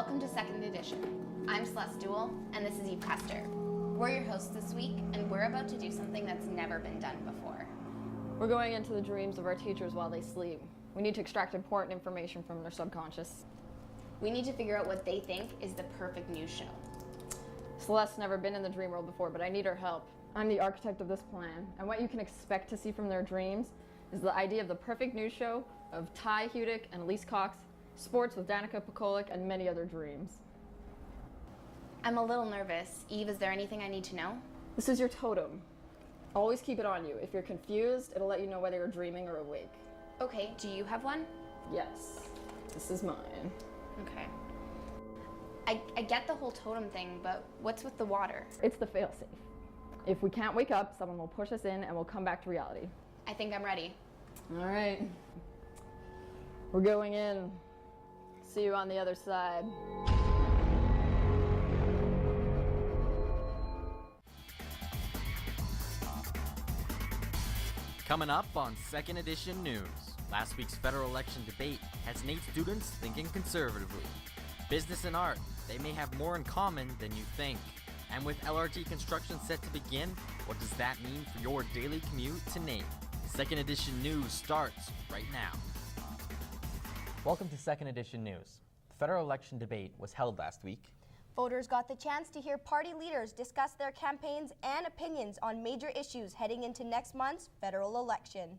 Welcome to Second Edition. I'm Celeste Duell, and this is Eve Custer. We're your hosts this week, and we're about to do something that's never been done before. We're going into the dreams of our teachers while they sleep. We need to extract important information from their subconscious. We need to figure out what they think is the perfect news show. Celeste's never been in the dream world before, but I need her help. I'm the architect of this plan, and what you can expect to see from their dreams is the idea of the perfect news show of Ty Hudick and Elise Cox, sports with Danica Pekolik, and many other dreams. I'm a little nervous. Eve, is there anything I need to know? This is your totem. Always keep it on you. If you're confused, it'll let you know whether you're dreaming or awake. Okay, do you have one? Yes, this is mine. Okay. I get the whole totem thing, but what's with the water? It's the failsafe. If we can't wake up, someone will push us in and we'll come back to reality. I think I'm ready. All right. We're going in. See you on the other side. Coming up on Second Edition News, last week's federal election debate has NAIT students thinking conservatively. Business and art, they may have more in common than you think. And with LRT construction set to begin, what does that mean for your daily commute to NAIT? Second Edition News starts right now. Welcome to Second Edition News. The federal election debate was held last week. Voters got the chance to hear party leaders discuss their campaigns and opinions on major issues heading into next month's federal election.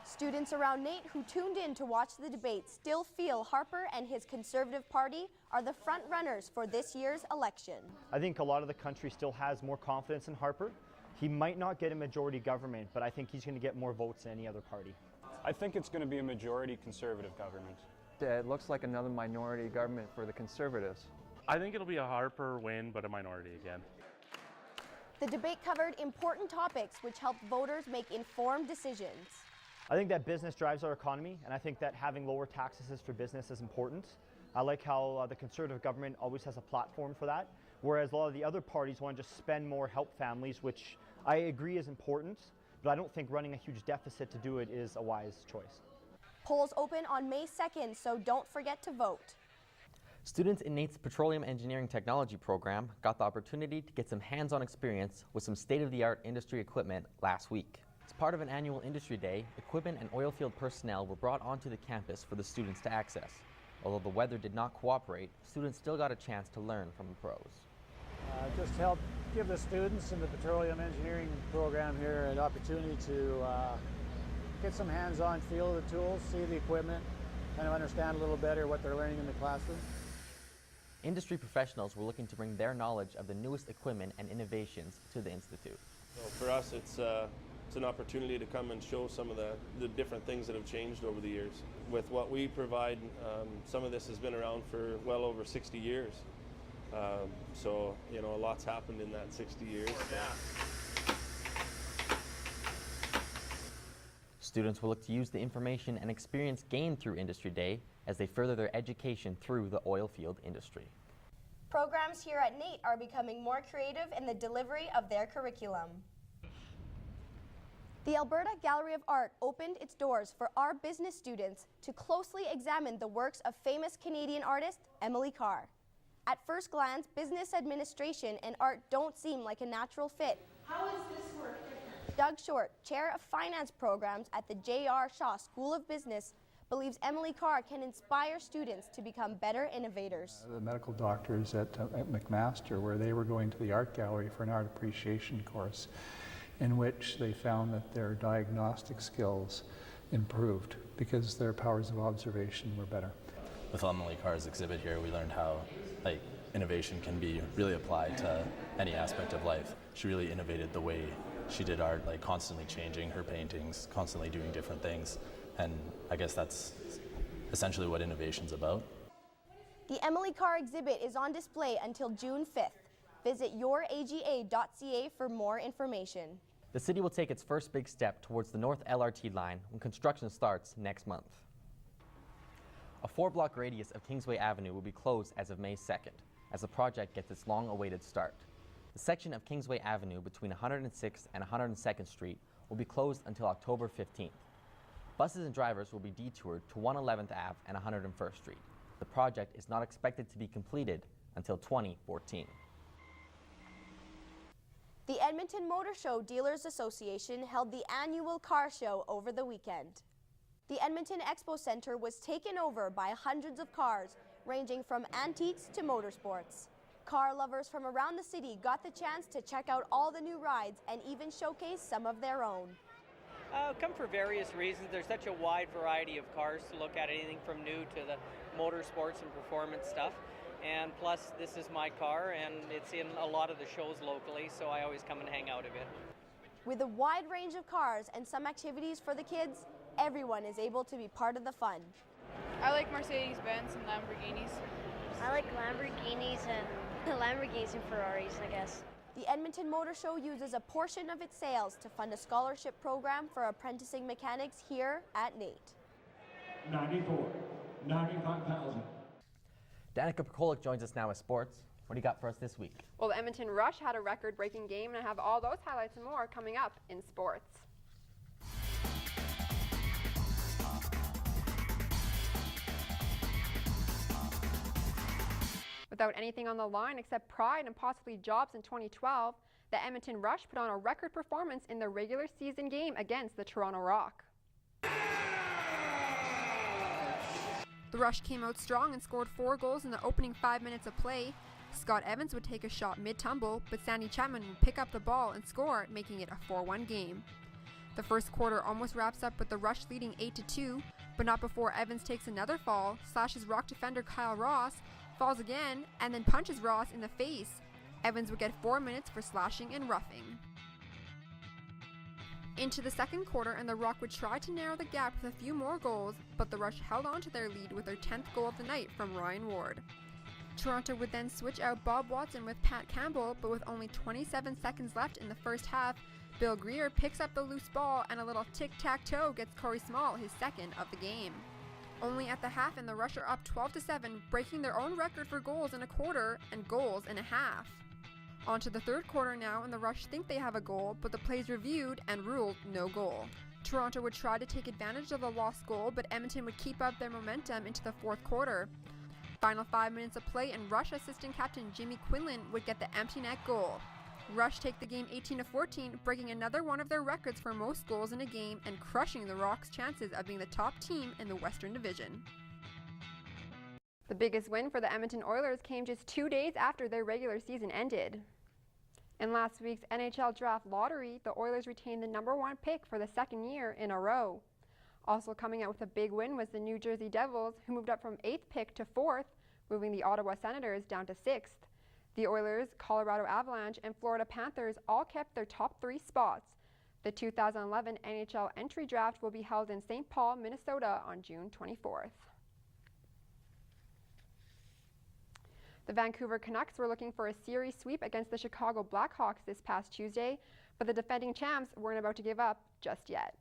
Students around NAIT who tuned in to watch the debate still feel Harper and his Conservative Party are the front runners for this year's election. I think a lot of the country still has more confidence in Harper. He might not get a majority government, but I think he's going to get more votes than any other party. I think it's going to be a majority Conservative government. It looks like another minority government for the Conservatives. I think it'll be a Harper win, but a minority again. The debate covered important topics which helped voters make informed decisions. I think that business drives our economy, and I think that having lower taxes for business is important. I like how the Conservative government always has a platform for that, whereas a lot of the other parties want to just spend more, help families, which I agree is important, but I don't think running a huge deficit to do it is a wise choice. Polls open on May 2nd, so don't forget to vote. Students in NAIT's Petroleum Engineering Technology program got the opportunity to get some hands-on experience with some state-of-the-art industry equipment last week. As part of an annual industry day, equipment and oil field personnel were brought onto the campus for the students to access. Although the weather did not cooperate, students still got a chance to learn from the pros. Just help give the students in the Petroleum Engineering program here an opportunity to get some hands-on feel of the tools, see the equipment, kind of understand a little better what they're learning in the classroom. Industry professionals were looking to bring their knowledge of the newest equipment and innovations to the Institute. Well, for us, it's an opportunity to come and show some of the different things that have changed over the years. With what we provide, some of this has been around for well over 60 years. So, a lot's happened in that 60 years. Students will look to use the information and experience gained through Industry Day as they further their education through the oil field industry. Programs here at NAIT are becoming more creative in the delivery of their curriculum. The Alberta Gallery of Art opened its doors for our business students to closely examine the works of famous Canadian artist Emily Carr. At first glance, business administration and art don't seem like a natural fit. How is this work different? Doug Short, Chair of Finance Programs at the J.R. Shaw School of Business, believes Emily Carr can inspire students to become better innovators. The medical doctors at McMaster, where they were going to the art gallery for an art appreciation course, in which they found that their diagnostic skills improved because their powers of observation were better. With Emily Carr's exhibit here, we learned how innovation can be really applied to any aspect of life. She really innovated the way she did art, constantly changing her paintings, constantly doing different things. And I guess that's essentially what innovation's about. The Emily Carr exhibit is on display until June 5th. Visit youraga.ca for more information. The city will take its first big step towards the North LRT line when construction starts next month. A 4-block radius of Kingsway Avenue will be closed as of May 2nd, as the project gets its long-awaited start. The section of Kingsway Avenue between 106th and 102nd Street will be closed until October 15th. Buses and drivers will be detoured to 111th Ave and 101st Street. The project is not expected to be completed until 2014. The Edmonton Motor Show Dealers Association held the annual car show over the weekend. The Edmonton Expo Center was taken over by hundreds of cars, ranging from antiques to motorsports. Car lovers from around the city got the chance to check out all the new rides and even showcase some of their own. Come for various reasons. There's such a wide variety of cars to look at, anything from new to the motorsports and performance stuff. And plus, this is my car, and it's in a lot of the shows locally, so I always come and hang out a bit. With a wide range of cars and some activities for the kids, everyone is able to be part of the fun. I like Mercedes-Benz and Lamborghinis. I like Lamborghinis and Ferraris, I guess. The Edmonton Motor Show uses a portion of its sales to fund a scholarship program for apprenticing mechanics here at NAIT. 94, 95,000. Danica Perkolik joins us now with sports. What do you got for us this week? Well, the Edmonton Rush had a record-breaking game, and I have all those highlights and more coming up in sports. Without anything on the line except pride and possibly jobs in 2012, the Edmonton Rush put on a record performance in their regular season game against the Toronto Rock. The Rush came out strong and scored 4 goals in the opening 5 minutes of play. Scott Evans would take a shot mid-tumble, but Sandy Chapman would pick up the ball and score, making it a 4-1 game. The first quarter almost wraps up with the Rush leading 8-2, but not before Evans takes another fall, slashes Rock defender Kyle Ross, falls again, and then punches Ross in the face. Evans would get 4 minutes for slashing and roughing. Into the second quarter, and the Rock would try to narrow the gap with a few more goals, but the Rush held on to their lead with their 10th goal of the night from Ryan Ward. Toronto would then switch out Bob Watson with Pat Campbell, but with only 27 seconds left in the first half, Bill Greer picks up the loose ball, and a little tic-tac-toe gets Corey Small his second of the game. Only at the half, and the Rush are up 12-7, breaking their own record for goals in a quarter and goals in a half. On to the third quarter now, and the Rush think they have a goal, but the play's reviewed and ruled no goal. Toronto would try to take advantage of the lost goal, but Edmonton would keep up their momentum into the fourth quarter. Final 5 minutes of play, and Rush assistant captain Jimmy Quinlan would get the empty net goal. Rush take the game 18-14, breaking another one of their records for most goals in a game and crushing the Rock's chances of being the top team in the Western Division. The biggest win for the Edmonton Oilers came just 2 days after their regular season ended. In last week's NHL Draft Lottery, the Oilers retained the #1 pick for the second year in a row. Also coming out with a big win was the New Jersey Devils, who moved up from 8th pick to 4th, moving the Ottawa Senators down to 6th. The Oilers, Colorado Avalanche, and Florida Panthers all kept their top 3 spots. The 2011 NHL entry draft will be held in St. Paul, Minnesota on June 24th. The Vancouver Canucks were looking for a series sweep against the Chicago Blackhawks this past Tuesday, but the defending champs weren't about to give up just yet.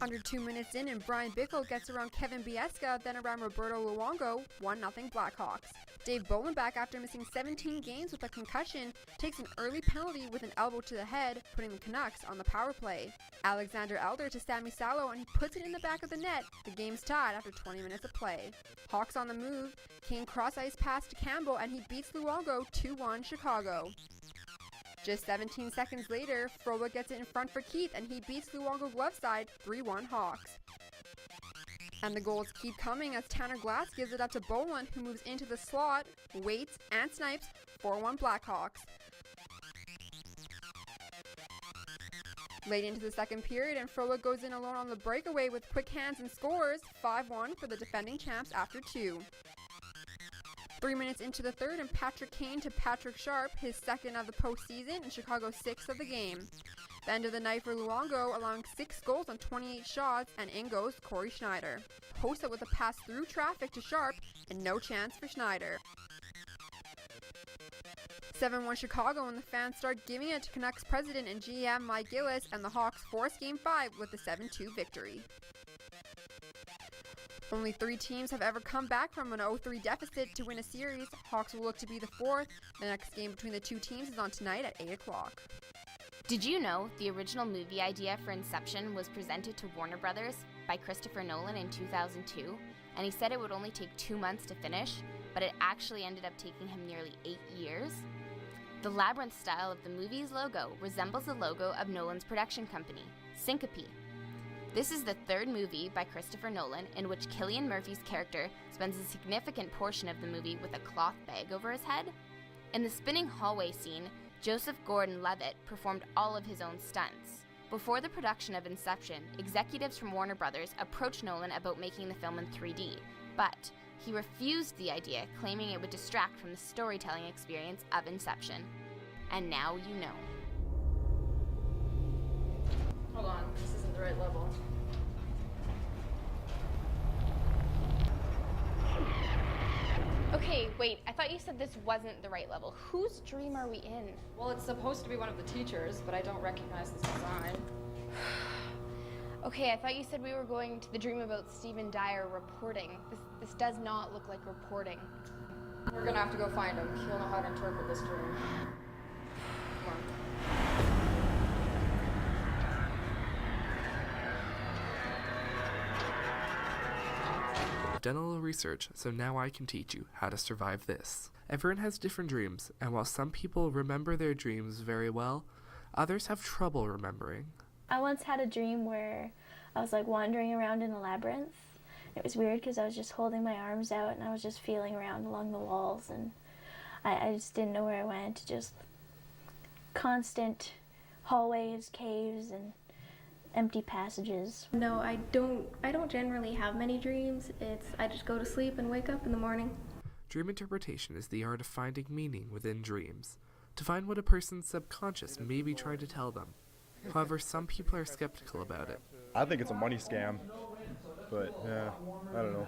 Under 2 minutes in, and Brian Bickle gets around Kevin Biesca, then around Roberto Luongo, 1-0 Blackhawks. Dave Bolenbach, after missing 17 games with a concussion, takes an early penalty with an elbow to the head, putting the Canucks on the power play. Alexander Elder to Sami Salo, and he puts it in the back of the net. The game's tied after 20 minutes of play. Hawks on the move. Kane cross-ice pass to Campbell, and he beats Luongo 2-1 Chicago. Just 17 seconds later, Froba gets it in front for Keith, and he beats Luongo glove side 3-1 Hawks. And the goals keep coming as Tanner Glass gives it up to Boland, who moves into the slot, waits, and snipes 4-1 Blackhawks. Late into the second period, and Froba goes in alone on the breakaway with quick hands and scores 5-1 for the defending champs after 2. 3 minutes into the third, and Patrick Kane to Patrick Sharp, his second of the postseason, and Chicago's 6th of the game. The end of the night for Luongo, allowing 6 goals on 28 shots, and in goes Corey Schneider. Hossa with a pass through traffic to Sharp, and no chance for Schneider. 7-1 Chicago, and the fans start giving it to Canucks president and GM Mike Gillis, and the Hawks force Game 5 with a 7-2 victory. Only 3 teams have ever come back from an 0-3 deficit to win a series. Hawks will look to be the 4th. The next game between the 2 teams is on tonight at 8 o'clock. Did you know the original movie idea for Inception was presented to Warner Brothers by Christopher Nolan in 2002? and he said it would only take 2 months to finish, but it actually ended up taking him nearly 8 years. The labyrinth style of the movie's logo resembles the logo of Nolan's production company, Syncope. This is the third movie by Christopher Nolan in which Cillian Murphy's character spends a significant portion of the movie with a cloth bag over his head. In the spinning hallway scene, Joseph Gordon-Levitt performed all of his own stunts. Before the production of Inception, executives from Warner Brothers approached Nolan about making the film in 3D, but he refused the idea, claiming it would distract from the storytelling experience of Inception. And now you know. Hold on, this isn't the right level. Okay, wait, I thought you said this wasn't the right level. Whose dream are we in? Well, it's supposed to be one of the teachers, but I don't recognize this design. Okay, I thought you said we were going to the dream about Stephen Dyer reporting. This does not look like reporting. We're gonna have to go find him. He'll know how to interpret this dream. Come on. Done a little research, so now I can teach you how to survive this. Everyone has different dreams, and while some people remember their dreams very well, others have trouble remembering. I once had a dream where I was like wandering around in a labyrinth. It was weird because I was just holding my arms out and I was just feeling around along the walls, and I just didn't know where I went. Just constant hallways, caves, and empty passages. No, I don't generally have many dreams. I just go to sleep and wake up in the morning. Dream interpretation is the art of finding meaning within dreams, to find what a person's subconscious may be trying to tell them. However, some people are skeptical about it. I think it's a money scam, but yeah, I don't know.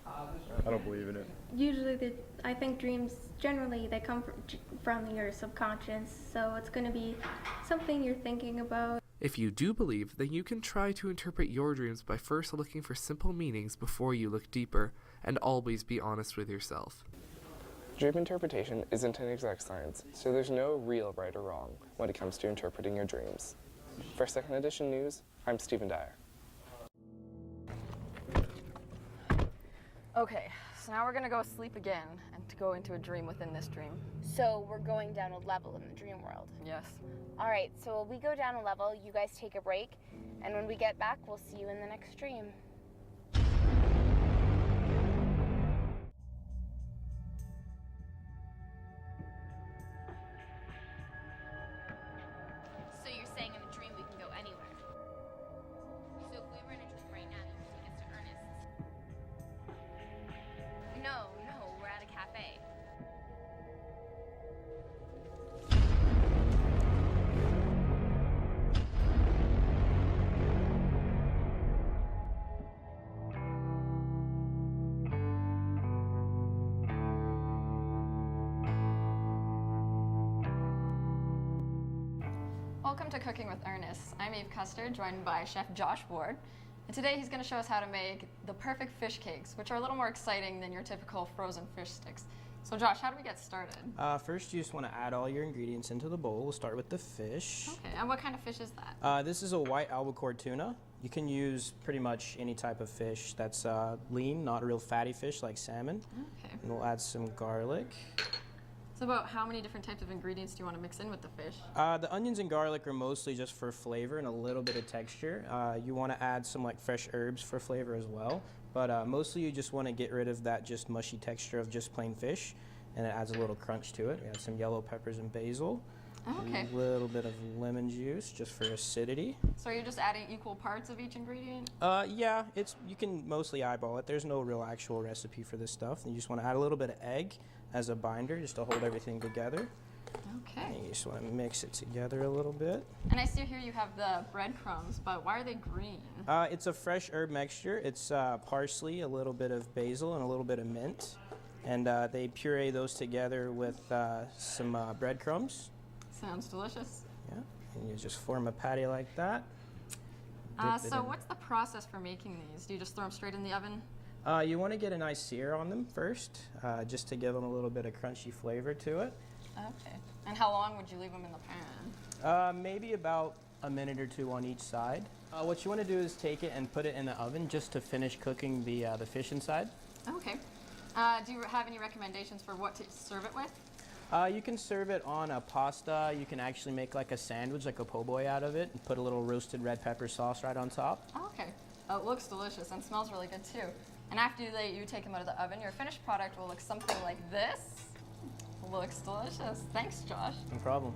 I don't believe in it. Usually, I think dreams, generally, they come from your subconscious, so it's going to be something you're thinking about. If you do believe, then you can try to interpret your dreams by first looking for simple meanings before you look deeper, and always be honest with yourself. Dream interpretation isn't an exact science, so there's no real right or wrong when it comes to interpreting your dreams. For 2nd edition news, I'm Stephen Dyer. Okay, so now we're gonna go sleep again and to go into a dream within this dream. So we're going down a level in the dream world. Yes. All right, so we go down a level, you guys take a break, and when we get back, we'll see you in the next dream. So you're saying in a dream we can go anywhere? So if we were in a dream right now, you could take us to Ernest's? No, we're at a cafe. Welcome to Cooking with Ernest. I'm Eve Custer, joined by Chef Josh Ward. And today he's going to show us how to make the perfect fish cakes, which are a little more exciting than your typical frozen fish sticks. So Josh, how do we get started? First, you just want to add all your ingredients into the bowl. We'll start with the fish. Okay, and what kind of fish is that? This is a white albacore tuna. You can use pretty much any type of fish that's lean, not a real fatty fish like salmon. Okay. And we'll add some garlic. So about how many different types of ingredients do you want to mix in with the fish? The onions and garlic are mostly just for flavor and a little bit of texture. You want to add some like fresh herbs for flavor as well. But mostly you just want to get rid of that just mushy texture of just plain fish, and it adds a little crunch to it. We add some yellow peppers and basil. Oh, okay. A little bit of lemon juice just for acidity. So you're just adding equal parts of each ingredient? Yeah, you can mostly eyeball it. There's no real actual recipe for this stuff. You just want to add a little bit of egg as a binder just to hold everything together. Okay. And you just want to mix it together a little bit. And I see here you have the breadcrumbs, but why are they green? It's a fresh herb mixture. It's parsley, a little bit of basil, and a little bit of mint. And they puree those together with some breadcrumbs. Sounds delicious. Yeah, and you just form a patty like that. So what's the process for making these? Do you just throw them straight in the oven? You want to get a nice sear on them first, just to give them a little bit of crunchy flavor to it. Okay. And how long would you leave them in the pan? Maybe about a minute or two on each side. What you want to do is take it and put it in the oven just to finish cooking the fish inside. Okay. Do you have any recommendations for what to serve it with? You can serve it on a pasta. You can actually make like a sandwich, like a po' boy out of it, and put a little roasted red pepper sauce right on top. Oh, okay. Oh, it looks delicious and smells really good too. And after you take them out of the oven, your finished product will look something like this. Looks delicious. Thanks, Josh. No problem.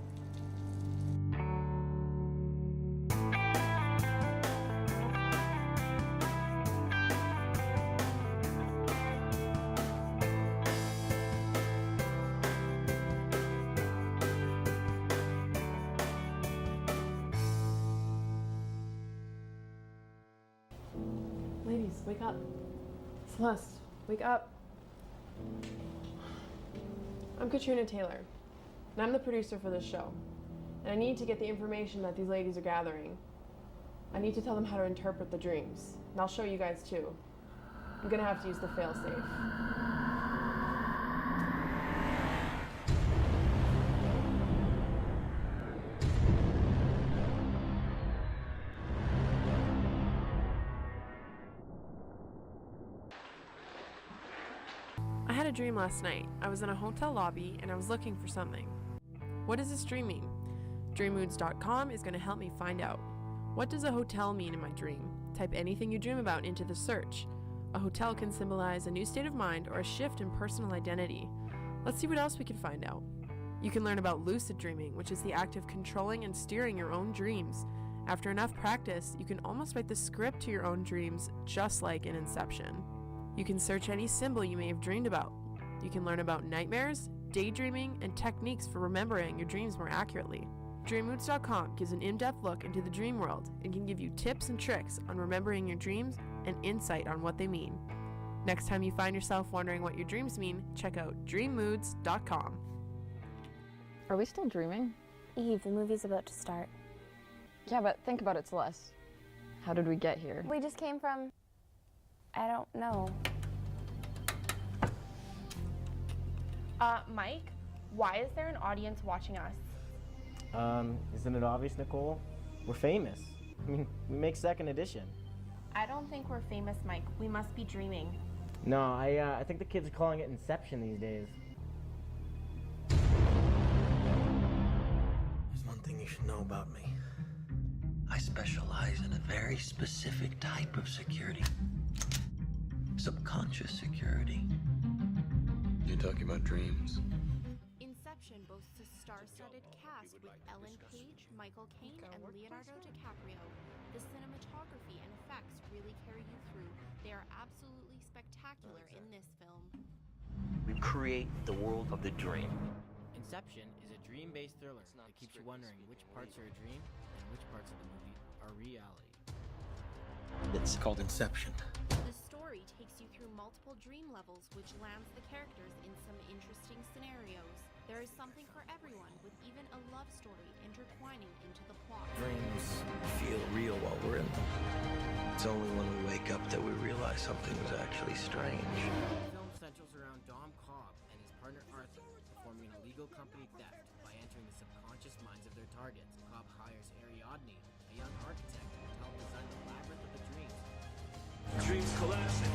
Ladies, wake up. Celeste, wake up. I'm Katrina Taylor, and I'm the producer for this show. And I need to get the information that these ladies are gathering. I need to tell them how to interpret the dreams. And I'll show you guys too. I'm gonna have to use the failsafe. I had a dream last night. I was in a hotel lobby and I was looking for something. What does this dream mean? Dreammoods.com is going to help me find out. What does a hotel mean in my dream? Type anything you dream about into the search. A hotel can symbolize a new state of mind or a shift in personal identity. Let's see what else we can find out. You can learn about lucid dreaming, which is the act of controlling and steering your own dreams. After enough practice, you can almost write the script to your own dreams, just like in Inception. You can search any symbol you may have dreamed about. You can learn about nightmares, daydreaming, and techniques for remembering your dreams more accurately. Dreammoods.com gives an in-depth look into the dream world and can give you tips and tricks on remembering your dreams and insight on what they mean. Next time you find yourself wondering what your dreams mean, check out dreammoods.com. Are we still dreaming? Eve, the movie's about to start. Yeah, but think about it, Celeste. How did we get here? We just came from... I don't know. Mike, why is there an audience watching us? Isn't it obvious, Nicole? We're famous. I mean, we make second edition. I don't think we're famous, Mike. We must be dreaming. No, I think the kids are calling it Inception these days. There's one thing you should know about me. I specialize in a very specific type of security. Subconscious security. You're talking about dreams. Inception boasts a star-studded cast with Ellen Page, Michael Caine, and Leonardo DiCaprio. The cinematography and effects really carry you through. They are absolutely spectacular in this film. We create the world of the dream. Inception is a dream-based thriller that keeps you wondering which parts are a dream and which parts of the movie are reality. It's called Inception. The story takes you through multiple dream levels, which lands the characters in some interesting scenarios. There is something for everyone, with even a love story intertwining into the plot. Dreams feel real while we're in them. It's only when we wake up that we realize something was actually strange. The film centers around Dom Cobb and his partner Arthur performing an illegal company theft by entering the subconscious minds of their targets. Cobb hires Ariadne, a young architect, to help design the labyrinth of the dreams. Dreams collapsing.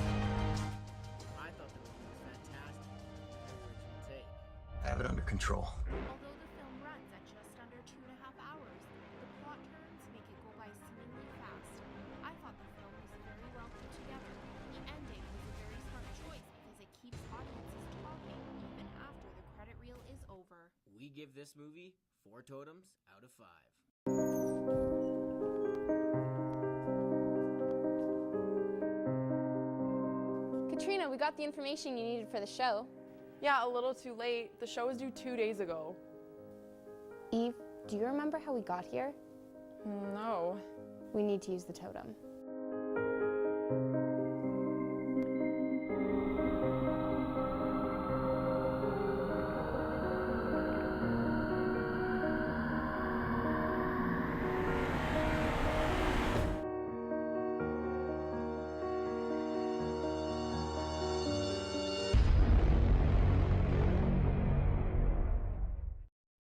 I thought the movie was fantastic. Original take. I have it under control. Although the film runs at just under 2.5 hours, the plot turns make it go by seemingly fast. I thought the film was very well put together. The ending was a very smart choice because it keeps audiences talking even after the credit reel is over. We give this movie 4 totems out of 5. Katrina, we got the information you needed for the show. Yeah, a little too late. The show was due 2 days ago. Eve, do you remember how we got here? No. We need to use the totem.